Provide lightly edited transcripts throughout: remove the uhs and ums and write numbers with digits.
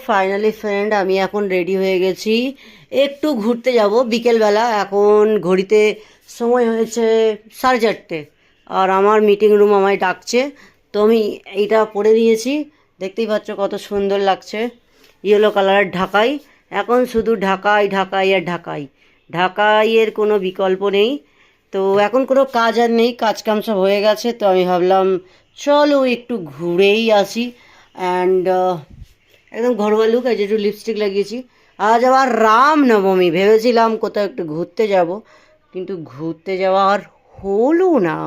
Finally friend, আমি এখন ready হয়ে গেছি। একটু ঘুরতে যাব বিকেলবেলা। এখন ঘড়িতে সময় হয়েছে 4:30, আর আমার মিটিং রুম আমায় ডাকছে। তো আমি এইটা পরে নিয়েছি, দেখতেই পাচ্ছ কত সুন্দর লাগছে। ইয়েলো কালারের ঢাকাই। এখন শুধু ঢাকাই ঢাকাই আর ঢাকাই, ঢাকাইয়ের কোনো বিকল্প নেই। তো এখন কোনো কাজ আর নেই, কাজ কাম সব হয়ে গেছে। তো আমি ভাবলাম চলো একটু ঘুরেই আসি। অ্যান্ড একদম ঘরোয়া লুক, আছে একটু লিপস্টিক লাগিয়েছি। আজ আবার রামনবমী, ভেবেছিলাম কোথাও একটু ঘুরতে যাব, কিন্তু ঘুরতে যাওয়া আর হলো না।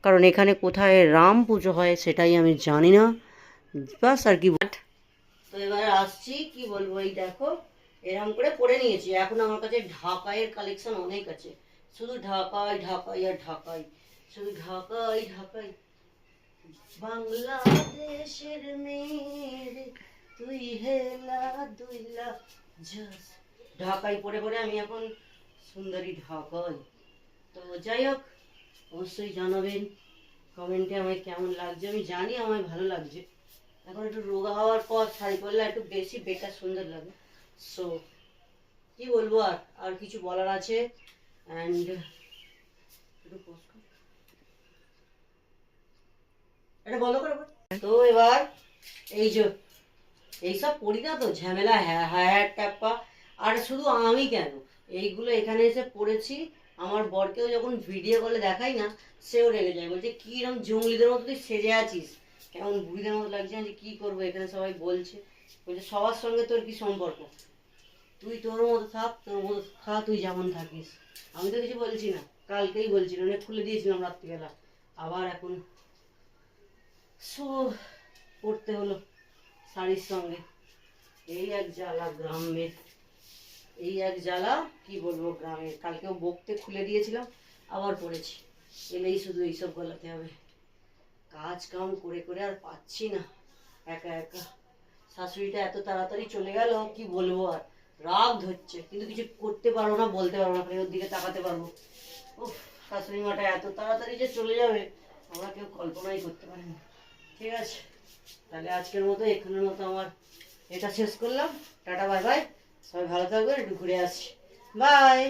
কারণ এখানে কোথায় রাম পুজো হয় সেটাই আমি জানি না, বাস আর কি। তো এবার আসছি, কি বলবো, এই দেখো এরকম করে পরে নিয়েছি। এখন আমার কাছে ঢাকাইয়ের কালেকশন অনেক আছে, শুধু ঢাকাই ঢাকাই আর ঢাকাই, শুধু ঢাকাই ঢাকাই। বাংলাদেশের মেয়ে তুই হেলা দুইলা জাস। ঢাকাই পরে পরে আমি এখন সুন্দরী ঢাকাই। তো যাই হোক, অবশ্যই জানাবেন কমেন্টে আমায় কেমন লাগছে। আমি জানি আমায় ভালো লাগছে। এখন একটু রোগা হওয়ার পর শাড়ি পরলে একটু বেশি বেটার সুন্দর লাগে। সো কি বলবো, আর আর কিছু বলার আছে? অ্যান্ড একটু post কর। এটা বন্ধ করে বল। তো এবার এই যে এইসব পড়ি না, তো ঝামেলা, হ্যাঁ ট্যাপা। আর শুধু আমি কেন, এইগুলো এখানে এসে পড়েছি। আমার বরকেও যখন ভিডিও কলে দেখাই না, সেও রেগে যায়, বলছে কি এরকম জঙ্গলিদের মতো তুই সেজে আছিস, কেমন বুড়িদের মতো লাগছে। আমি কি করবো, এখানে সবাই বলছে, বলছে সবার সঙ্গে তোর কি সম্পর্ক, তুই তোর মতো থাক, তোর মতো থাক, তুই যেমন থাকিস। আমি তো কিছু বলছি না, কালকেই বলছিলাম, অনেক খুলে দিয়েছিলাম রাত্রিবেলা, আবার এখন সো পড়তে হলো শাড়ির সঙ্গে। এই এক জ্বালা গ্রামের, এই এক জ্বালা, কি বলবো গ্রামের। কালকেও বকতে খুলে দিয়েছিলাম, আবার পড়েছি। এলেই শুধু এইসব গলাতে হবে। কাজ কাম করে করে আর পাচ্ছি না, একা একা। শাশুড়িটা এত তাড়াতাড়ি চলে গেল, কি বলবো আর, রাগ ধরছে, কিন্তু কিছু করতে পারবো না, বলতে পারবো না, খালি ওর দিকে তাকাতে পারবো। উফ, শাশুড়ি মাটা এত তাড়াতাড়ি যে চলে যাবে আমরা কেউ কল্পনাই করতে পারি না। ঠিক আছে, তাহলে আজকের মতো এখানের মতো আমার এটা শেষ করলাম। টাটা বাই বাই, সবাই ভালো থাকবেন, একটু ঘুরে আসছি। বাই।